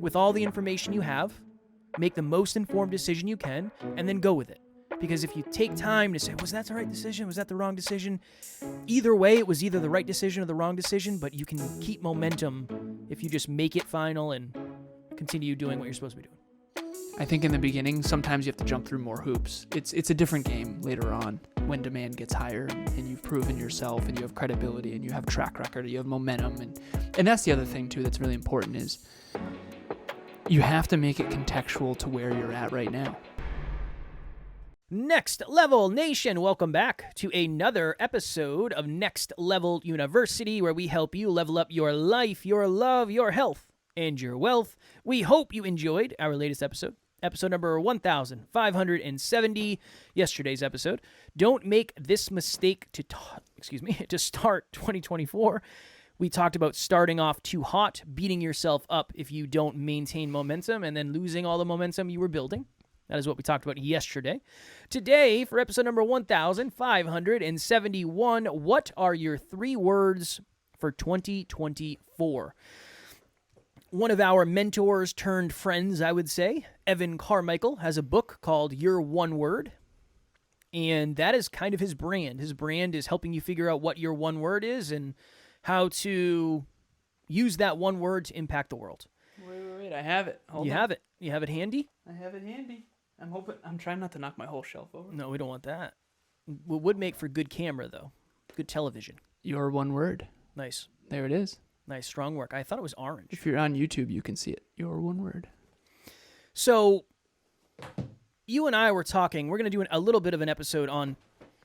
with all the information you have, make the most informed decision you can, and then go with it. Because if you take time to say, was that the right decision? Was that the wrong decision? Either way, it was either the right decision or the wrong decision, but you can keep momentum if you just make it final and continue doing what you're supposed to be doing. I think in the beginning, sometimes you have to jump through more hoops. It's a different game later on when demand gets higher and you've proven yourself and you have credibility and you have track record, you have momentum. And that's the other thing, too, that's really important is you have to make it contextual to where you're at right now. Next Level Nation, welcome back to another episode of Next Level University, where we help you level up your life, your love, your health, and your wealth. We hope you enjoyed our latest episode number 1570, yesterday's episode. Don't make this mistake to start 2024. We talked about starting off too hot, beating yourself up if you don't maintain momentum, and then losing all the momentum you were building. That is what we talked about yesterday. Today, for episode number 1571, what are your 3 words for 2024? One of our mentors turned friends, I would say, Evan Carmichael, has a book called Your One Word, and that is kind of his brand. His brand is helping you figure out what your one word is and how to use that one word to impact the world. Wait, I have it. You have it. You have it handy? I have it handy. I'm trying not to knock my whole shelf over. No, we don't want that. It would make for good camera, though. Good television. Your one word. Nice. There it is. Nice, strong work. I thought it was orange. If you're on YouTube, you can see it. Your one word. So, you and I were talking. We're going to do a little bit of an episode on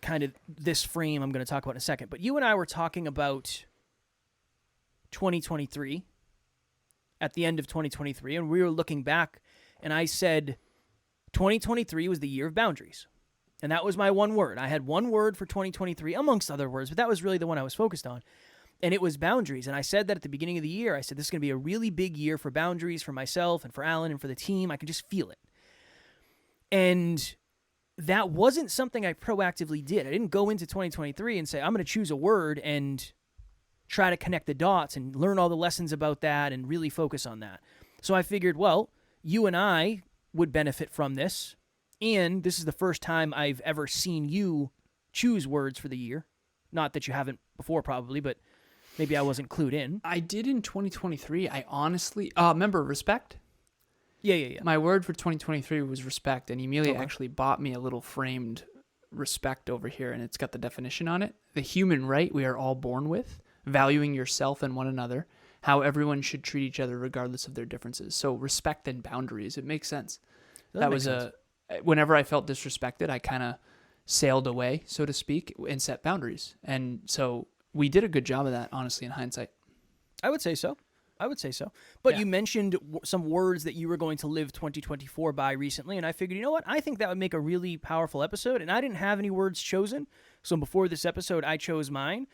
kind of this frame I'm going to talk about in a second. But you and I were talking about 2023, at the end of 2023, and we were looking back, and I said 2023 was the year of boundaries. And that was my one word. I had one word for 2023, amongst other words, but that was really the one I was focused on. And it was boundaries. And I said that at the beginning of the year. I said, this is going to be a really big year for boundaries for myself and for Alan and for the team. I can just feel it. And that wasn't something I proactively did. I didn't go into 2023 and say, I'm going to choose a word and try to connect the dots and learn all the lessons about that and really focus on that. So I figured, well, you and I would benefit from this. And this is the first time I've ever seen you choose words for the year. Not that you haven't before, probably, but maybe I wasn't clued in. I did in 2023. I honestly... remember respect? Yeah. My word for 2023 was respect, and Emilia actually bought me a little framed respect over here, and it's got the definition on it. The human right we are all born with, valuing yourself and one another, how everyone should treat each other regardless of their differences. So respect and boundaries. It makes sense. That was sense. Whenever I felt disrespected, I kind of sailed away, so to speak, and set boundaries. And so we did a good job of that, honestly, in hindsight. I would say so. But You mentioned some words that you were going to live 2024 by recently, and I figured, you know what? I think that would make a really powerful episode, and I didn't have any words chosen. So before this episode, I chose mine.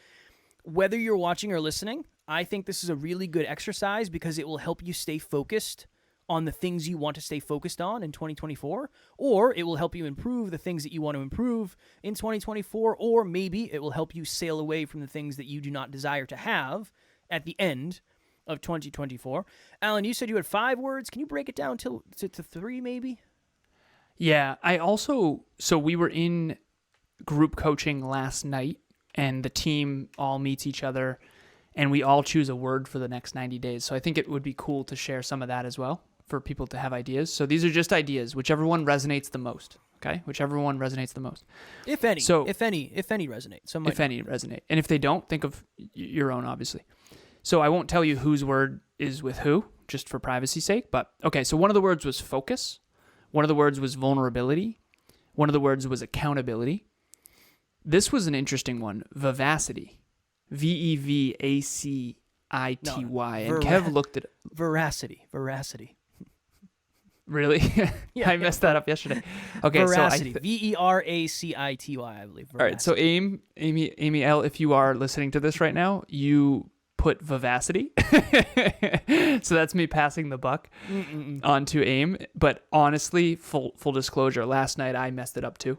Whether you're watching or listening, I think this is a really good exercise because it will help you stay focused on the things you want to stay focused on in 2024, or it will help you improve the things that you want to improve in 2024, or maybe it will help you sail away from the things that you do not desire to have at the end of 2024. Alan, you said you had 5 words. Can you break it down to 3 maybe? Yeah, so we were in group coaching last night, and the team all meets each other, and we all choose a word for the next 90 days. So I think it would be cool to share some of that as well for people to have ideas. So these are just ideas, whichever one resonates the most, okay? Whichever one resonates the most. If any. So if any resonate. Some if any resonate. And if they don't, think of your own, obviously. So I won't tell you whose word is with who, just for privacy's sake. But, okay, so one of the words was focus. One of the words was vulnerability. One of the words was accountability. This was an interesting one, vivacity. Vevacity. And Kev looked at it. Veracity. Really? Yeah, I messed that up yesterday. Okay, veracity. Veracity, I believe. Veracity. All right, so Amy L., if you are listening to this right now, you put vivacity. So that's me passing the buck on to AIM. But honestly, full disclosure, last night I messed it up too.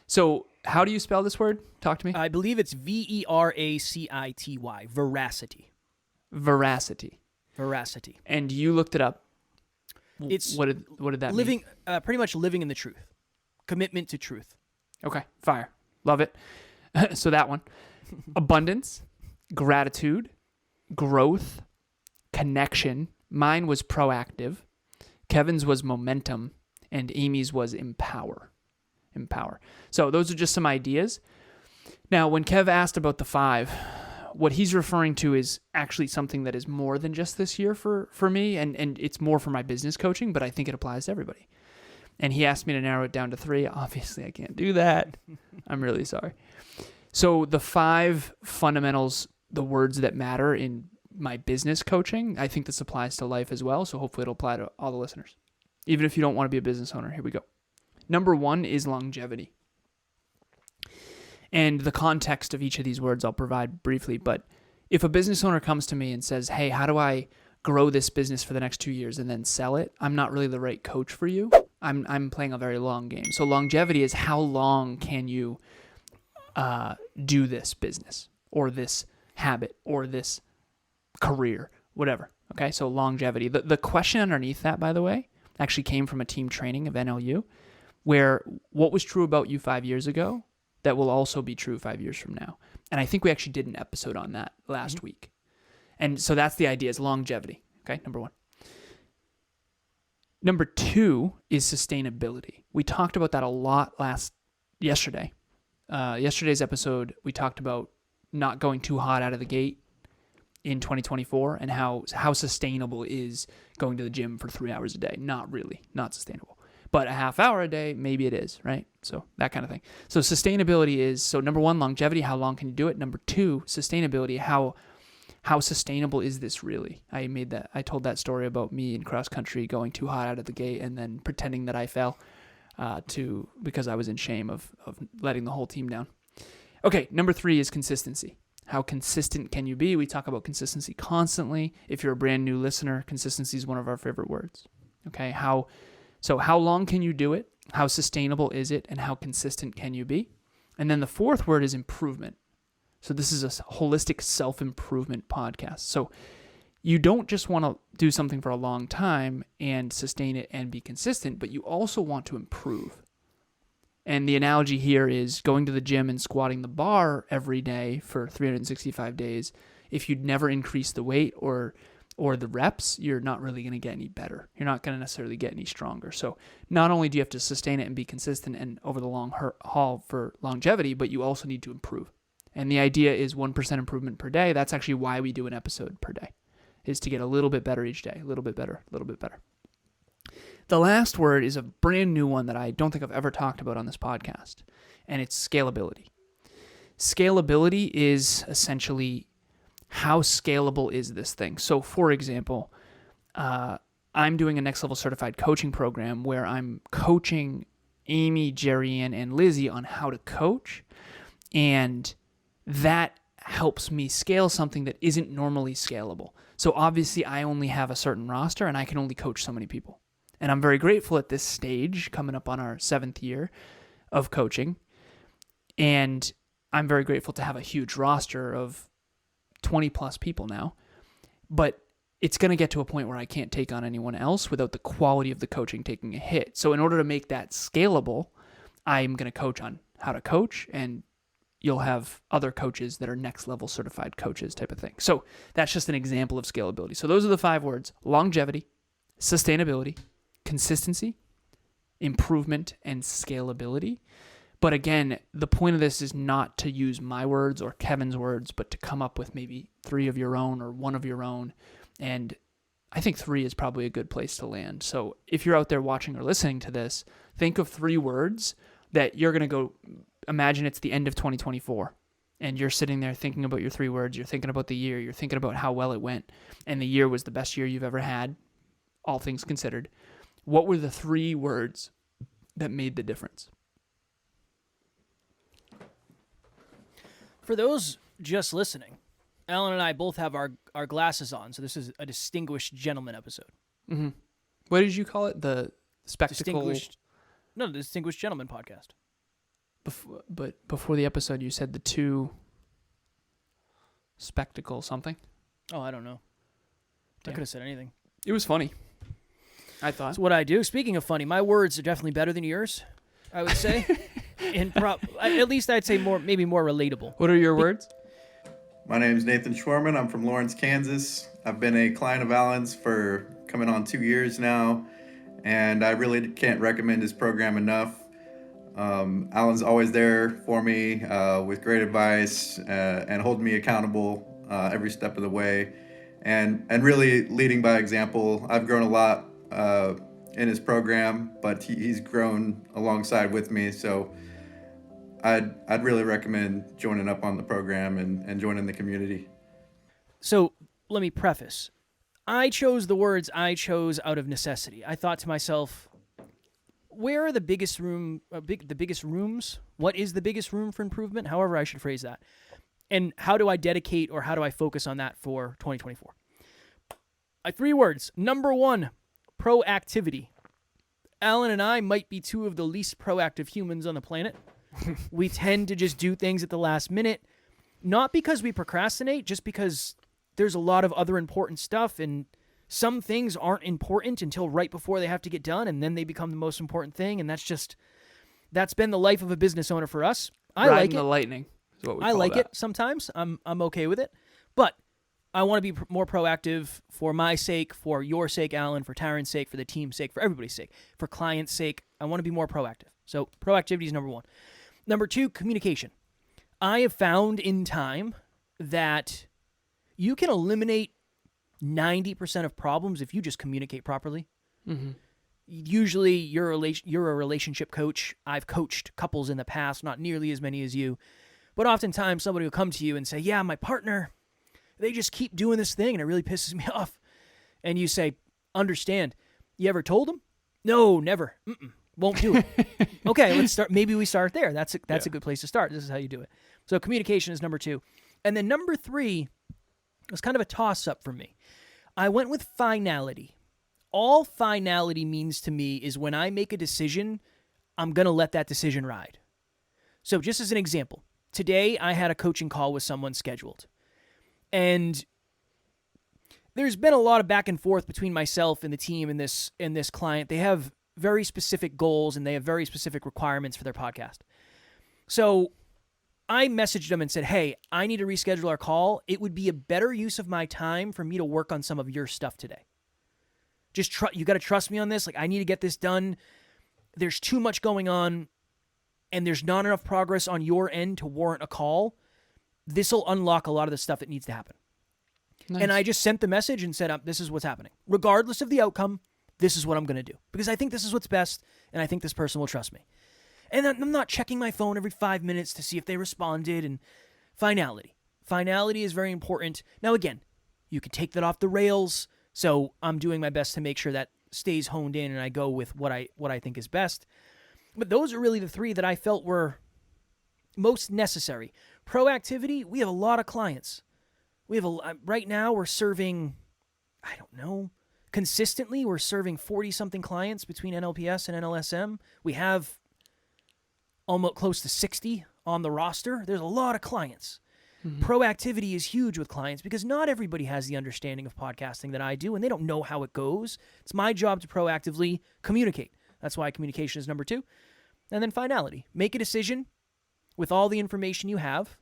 So how do you spell this word? Talk to me. I believe it's Veracity. Veracity. Veracity. And you looked it up. It's what did that living, pretty much living in the truth, commitment to truth. mean? Okay, fire. Love it. So that one. Abundance, gratitude, growth, connection. Mine was proactive. Kevin's was momentum, and Amy's was empower. So those are just some ideas. Now, when Kev asked about the 5, what he's referring to is actually something that is more than just this year for me, and it's more for my business coaching, but I think it applies to everybody. And he asked me to narrow it down to 3. Obviously, I can't do that. I'm really sorry. So the 5 fundamentals, the words that matter in my business coaching, I think this applies to life as well. So hopefully it'll apply to all the listeners. Even if you don't want to be a business owner, here we go. Number 1 is longevity. And the context of each of these words I'll provide briefly. But if a business owner comes to me and says, hey, how do I grow this business for the next 2 years and then sell it? I'm not really the right coach for you. I'm playing a very long game. So longevity is how long can you do this business or this habit or this career, whatever. Okay, so longevity. The question underneath that, by the way, actually came from a team training of NLU, where what was true about you 5 years ago that will also be true 5 years from now. And I think we actually did an episode on that last week. And so that's the idea, is longevity. Okay, number 1. Number 2 is sustainability. We talked about that a lot yesterday. Yesterday's episode, we talked about not going too hot out of the gate in 2024 and how sustainable is going to the gym for 3 hours a day. Not really, not sustainable. But a half hour a day, maybe it is, right? So that kind of thing. So sustainability is, so number 1, longevity, how long can you do it? Number 2, sustainability, how sustainable is this really? I told that story about me in cross country going too hot out of the gate and then pretending that I fell because I was in shame of letting the whole team down. Okay, number 3 is consistency. How consistent can you be? We talk about consistency constantly. If you're a brand new listener, consistency is one of our favorite words. Okay, how long can you do it? How sustainable is it? And how consistent can you be? And then the 4th word is improvement. So this is a holistic self-improvement podcast. So you don't just want to do something for a long time and sustain it and be consistent, but you also want to improve. And the analogy here is going to the gym and squatting the bar every day for 365 days. If you'd never increase the weight or the reps, you're not really going to get any better. You're not going to necessarily get any stronger. So not only do you have to sustain it and be consistent and over the long haul for longevity, but you also need to improve. And the idea is 1% improvement per day. That's actually why we do an episode per day, is to get a little bit better each day, a little bit better, a little bit better. The last word is a brand new one that I don't think I've ever talked about on this podcast, and it's scalability. Scalability is essentially how scalable is this thing? So, for example, I'm doing a Next Level Certified coaching program where I'm coaching Amy, Jerry Ann, and Lizzie on how to coach, and that helps me scale something that isn't normally scalable. So obviously I only have a certain roster and I can only coach so many people. And I'm very grateful at this stage, coming up on our 7th year of coaching. And I'm very grateful to have a huge roster of 20 plus people now. But it's going to get to a point where I can't take on anyone else without the quality of the coaching taking a hit. So in order to make that scalable, I'm going to coach on how to coach, and you'll have other coaches that are next level certified coaches type of thing. So that's just an example of scalability. So those are the 5 words: longevity, sustainability, consistency, improvement, and scalability. But again, the point of this is not to use my words or Kevin's words, but to come up with maybe 3 of your own or 1 of your own. And I think 3 is probably a good place to land. So if you're out there watching or listening to this, think of 3 words that you're going to go. Imagine it's the end of 2024 and you're sitting there thinking about your 3 words. You're thinking about the year. You're thinking about how well it went. And the year was the best year you've ever had, all things considered. What were the 3 words that made the difference? For those just listening, Alan and I both have our glasses on, so this is a distinguished gentleman episode. Mm-hmm. What did you call it? The spectacle? The Distinguished Gentleman podcast. But before the episode, you said the 2 spectacle something. Oh, I don't know. I could have said anything. It was funny. I thought. That's what I do. Speaking of funny, my words are definitely better than yours, I would say. And at least I'd say maybe more relatable. What are your words? My name is Nathan Schwarman. I'm from Lawrence, Kansas. I've been a client of Alan's for coming on 2 years now, and I really can't recommend his program enough. Alan's always there for me with great advice and holding me accountable every step of the way, and really leading by example. I've grown a lot in his program, but he's grown alongside with me, so I'd really recommend joining up on the program and joining the community. So let me preface. I chose the words I chose out of necessity. I thought to myself, where are the biggest rooms? What is the biggest room for improvement? However I should phrase that. And how do I dedicate or how do I focus on that for 2024? 3 words. Number 1, proactivity. Alan and I might be 2 of the least proactive humans on the planet. We tend to just do things at the last minute, not because we procrastinate, just because there's a lot of other important stuff, and some things aren't important until right before they have to get done, and then they become the most important thing, and that's been the life of a business owner for us. I like it. The lightning is what we I call like that. it sometimes. I'm okay with it, but I want to be more proactive for my sake, for your sake, Alan, for Taryn's sake, for the team's sake, for everybody's sake, for clients' sake. I want to be more proactive. So proactivity is number 1. Number 2, communication. I have found in time that you can eliminate 90% of problems if you just communicate properly. Mm-hmm. Usually you're a relationship coach. I've coached couples in the past, not nearly as many as you. But oftentimes somebody will come to you and say, yeah, my partner, they just keep doing this thing and it really pisses me off. And you say, understand. You ever told them? No, never. Won't do it. Okay, let's start. Maybe we start there. That's a good place to start. This is how you do it. So communication is number 2. And then number 3 was kind of a toss-up for me. I went with finality. All finality means to me is when I make a decision, I'm going to let that decision ride. So just as an example, today I had a coaching call with someone scheduled. And there's been a lot of back and forth between myself and the team and this client. They have very specific goals and they have very specific requirements for their podcast. So I messaged them and said, hey, I need to reschedule our call. It would be a better use of my time for me to work on some of your stuff today. Just you got to trust me on this. Like, I need to get this done. There's too much going on and there's not enough progress on your end to warrant a call. This will unlock a lot of the stuff that needs to happen. Nice. And I just sent the message and said, this is what's happening. Regardless of the outcome, this is what I'm going to do. Because I think this is what's best, and I think this person will trust me. And I'm not checking my phone every 5 minutes to see if they responded. And finality. Finality is very important. Now, again, you can take that off the rails, so I'm doing my best to make sure that stays honed in and I go with what I think is best. But those are really the 3 that I felt were most necessary. Proactivity, we have a lot of clients. Right now we're serving, I don't know, consistently we're serving 40-something clients between NLPS and NLSM. We have almost close to 60 on the roster. There's a lot of clients. Mm-hmm. Proactivity is huge with clients because not everybody has the understanding of podcasting that I do, and they don't know how it goes. It's my job to proactively communicate. That's why communication is number 2. And then finality. Make a decision with all the information you have.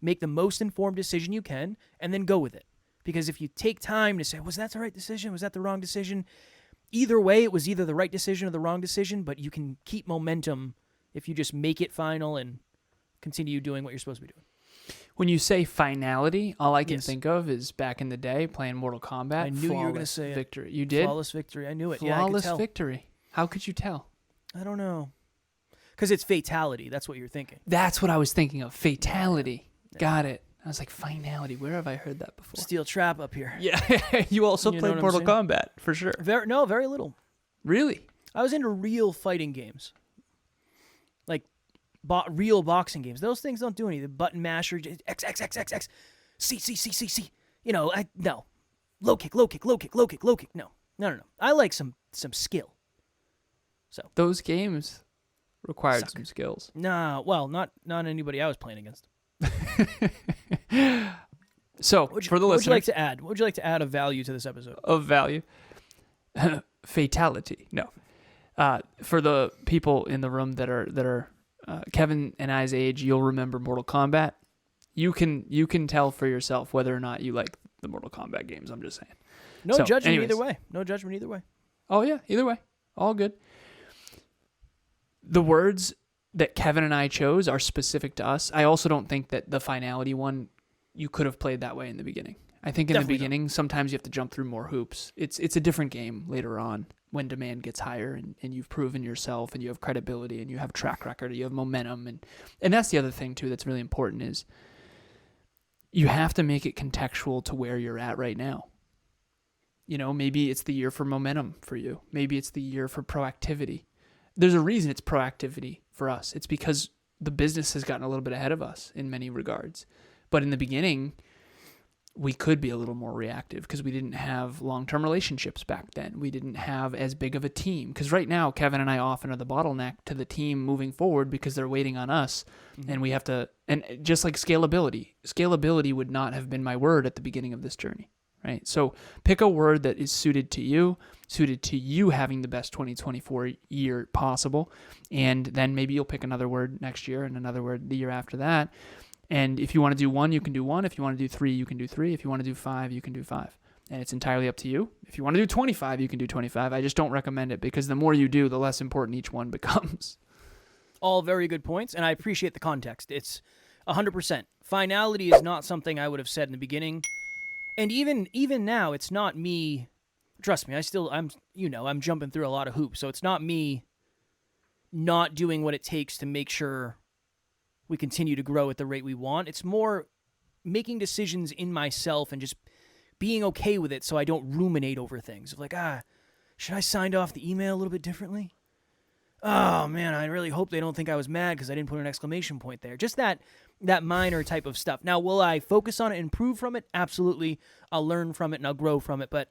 Make the most informed decision you can, and then go with it. Because if you take time to say, was that the right decision? Was that the wrong decision? Either way, it was either the right decision or the wrong decision, but you can keep momentum if you just make it final and continue doing what you're supposed to be doing. When you say finality, all I can think of is back in the day playing Mortal Kombat. I knew you were going to say victory. You did? Flawless victory. I knew it. Flawless yeah, I could tell. victory. How could you tell? I don't know. Because it's fatality. That's what you're thinking. That's what I was thinking of. Fatality. Yeah. Got it. I was like, finality. Where have I heard that before? Steel Trap up here. Yeah. You also played Mortal Kombat, for sure. Very little. Really? I was into real fighting games. Like real boxing games. Those things don't do anything. Button masher, X, X, X, X, X, C, C, C, C, C. You know, no. Low kick, low kick, low kick, low kick, low kick. No. I like some skill. So those games required some skills. Nah, well, not anybody I was playing against. So, for the listeners, what would you like to add of value to this episode? Of value. fatality. No. For the people in the room that are Kevin and I's age, you'll remember Mortal Kombat. You can tell for yourself whether or not you like the Mortal Kombat games. I'm just saying. No judgment either way. No judgment either way. Oh yeah, either way, all good. The words that Kevin and I chose are specific to us. I also don't think that the finality one you could have played that way in the beginning. I think in Definitely the beginning, sometimes you have to jump through more hoops. It's a different game later on when demand gets higher and you've proven yourself and you have credibility and you have track record, you have momentum. And that's the other thing, too, that's really important is you have to make it contextual to where you're at right now. You know, maybe it's the year for momentum for you. Maybe it's the year for proactivity. There's a reason it's proactivity for us. It's because the business has gotten a little bit ahead of us in many regards. But in the beginning, we could be a little more reactive because we didn't have long-term relationships back then. We didn't have as big of a team. Because right now, Kevin and I often are the bottleneck to the team moving forward because they're waiting on us. Mm-hmm. And we have to, and just like scalability would not have been my word at the beginning of this journey, right? So pick a word that is suited to you having the best 2024 year possible. And then maybe you'll pick another word next year and another word the year after that. And if you want to do 1, you can do 1. If you want to do 3, you can do 3. If you want to do 5, you can do 5. And it's entirely up to you. If you want to do 25, you can do 25. I just don't recommend it because the more you do, the less important each one becomes. All very good points, and I appreciate the context. It's 100%. Finality is not something I would have said in the beginning. And even now, it's not me. Trust me, I'm jumping through a lot of hoops. So it's not me not doing what it takes to make sure we continue to grow at the rate we want. It's more making decisions in myself and just being okay with it so I don't ruminate over things. Like, should I signed off the email a little bit differently? Oh, man, I really hope they don't think I was mad because I didn't put an exclamation point there. Just that minor type of stuff. Now, will I focus on it and improve from it? Absolutely. I'll learn from it and I'll grow from it, but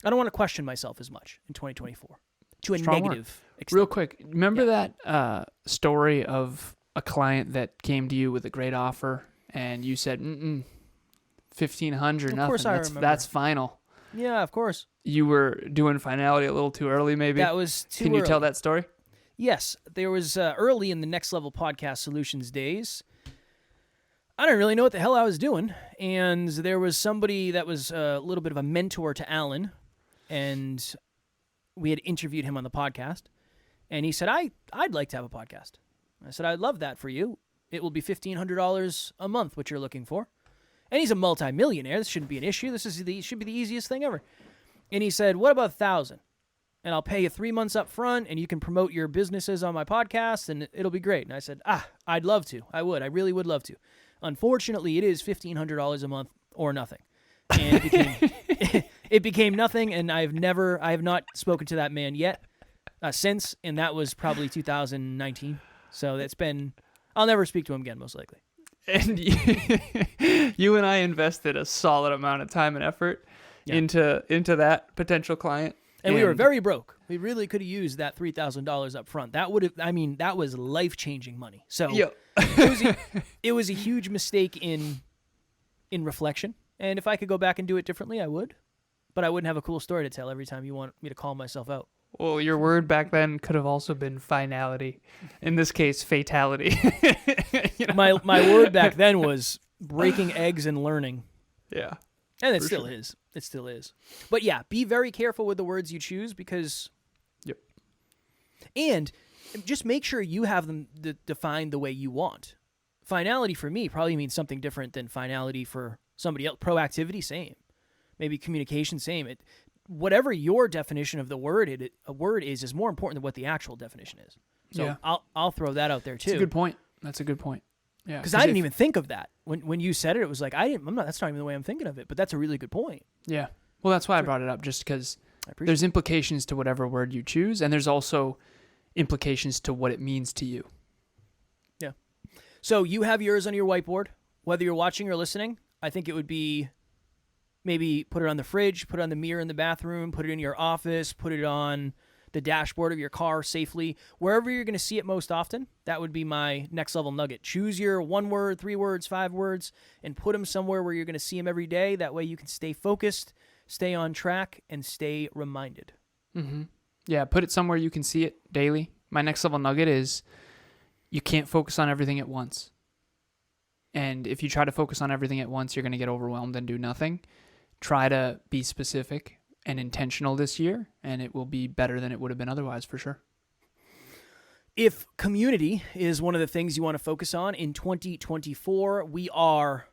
I don't want to question myself as much in 2024 to a negative extent. Real quick, remember that story of a client that came to you with a great offer and you said, $1,500, nothing. Of course I remember. That's final. Yeah, of course. You were doing finality a little too early, maybe? That was too early. Can you tell that story? Yes. There was early in the Next Level Podcast Solutions days, I didn't really know what the hell I was doing. And there was somebody that was a little bit of a mentor to Alan, and we had interviewed him on the podcast. And he said, I'd like to have a podcast. I said, I'd love that for you. It will be $1,500 a month, what you're looking for. And he's a multimillionaire. This shouldn't be an issue. This should be the easiest thing ever. And he said, what about $1,000? And I'll pay you 3 months up front, and you can promote your businesses on my podcast, and it'll be great. And I said, I'd love to. I would. I really would love to. Unfortunately, it is $1,500 a month or nothing. And it became nothing, and I have not spoken to that man yet since, and that was probably 2019. So I'll never speak to him again, most likely. And you and I invested a solid amount of time and effort into that potential client. And we were very broke. We really could have used that $3,000 up front. That was life-changing money. So it was a huge mistake in reflection. And if I could go back and do it differently, I would. But I wouldn't have a cool story to tell every time you want me to call myself out. Well, your word back then could have also been finality. In this case, fatality. My word back then was breaking eggs and learning. Yeah. And it still is. It still is. But yeah, be very careful with the words you choose because... Yep. And just make sure you have them defined the way you want. Finality for me probably means something different than finality for somebody else. Proactivity, same. Maybe communication, same. Whatever your definition of the word a word is more important than what the actual definition is. So I'll throw that out there too. That's a good point. Yeah, because I didn't even think of that when you said it. It was like that's not even the way I'm thinking of it. But that's a really good point. Yeah. Well, that's why I brought it up, just because there's implications to whatever word you choose, and there's also implications to what it means to you. Yeah. So you have yours on your whiteboard, whether you're watching or listening. I think it would be. Maybe put it on the fridge, put it on the mirror in the bathroom, put it in your office, put it on the dashboard of your car safely. Wherever you're going to see it most often, that would be my next level nugget. Choose your 1 word, 3 words, 5 words, and put them somewhere where you're going to see them every day. That way you can stay focused, stay on track, and stay reminded. Mm-hmm. Yeah, put it somewhere you can see it daily. My next level nugget is you can't focus on everything at once. And if you try to focus on everything at once, you're going to get overwhelmed and do nothing. Try to be specific and intentional this year, and it will be better than it would have been otherwise, for sure. If community is one of the things you want to focus on in 2024, we are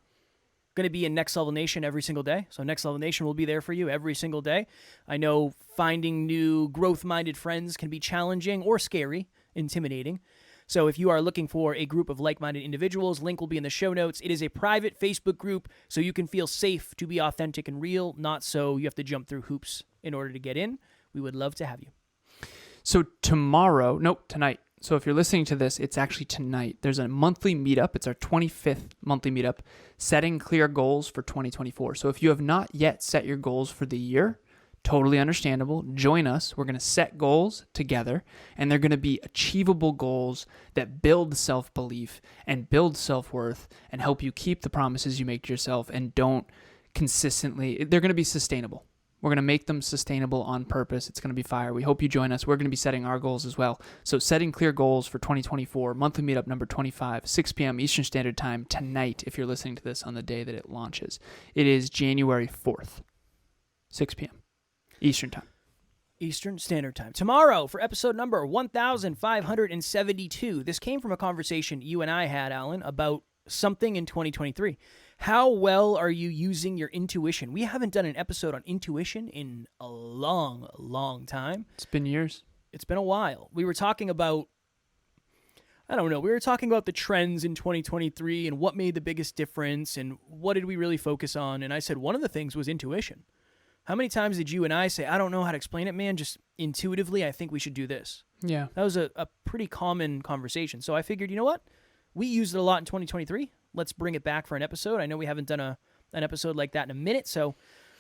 going to be in Next Level Nation every single day. So Next Level Nation will be there for you every single day. I know finding new growth-minded friends can be challenging or scary, intimidating. So if you are looking for a group of like-minded individuals, link will be in the show notes. It is a private Facebook group, so you can feel safe to be authentic and real, not so you have to jump through hoops in order to get in. We would love to have you. So tonight. So if you're listening to this, it's actually tonight. There's a monthly meetup. It's our 25th monthly meetup, setting clear goals for 2024. So if you have not yet set your goals for the year, totally understandable. Join us. We're going to set goals together, and they're going to be achievable goals that build self-belief and build self-worth and help you keep the promises you make to yourself and don't consistently. They're going to be sustainable. We're going to make them sustainable on purpose. It's going to be fire. We hope you join us. We're going to be setting our goals as well. So setting clear goals for 2024, monthly meetup number 25, 6 p.m. Eastern Standard Time tonight if you're listening to this on the day that it launches. It is January 4th, 6 p.m. Eastern Time. Eastern Standard Time. Tomorrow for episode number 1572. This came from a conversation you and I had, Alan, about something in 2023. How well are you using your intuition? We haven't done an episode on intuition in a long, long time. It's been years. It's been a while. We were talking about, we were talking about the trends in 2023 and what made the biggest difference and what did we really focus on. And I said one of the things was intuition. How many times did you and I say, I don't know how to explain it, man, just intuitively, I think we should do this? Yeah. That was a pretty common conversation. So I figured, you know what? We used it a lot in 2023. Let's bring it back for an episode. I know we haven't done an episode like that in a minute, so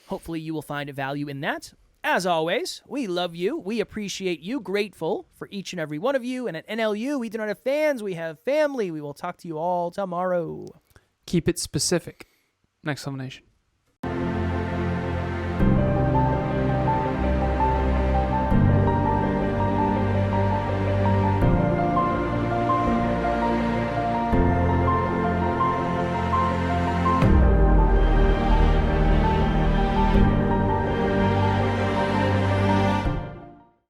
hopefully you will find value in that. As always, we love you. We appreciate you. Grateful for each and every one of you. And at NLU, we do not have fans. We have family. We will talk to you all tomorrow. Keep it specific. Next Level Nation.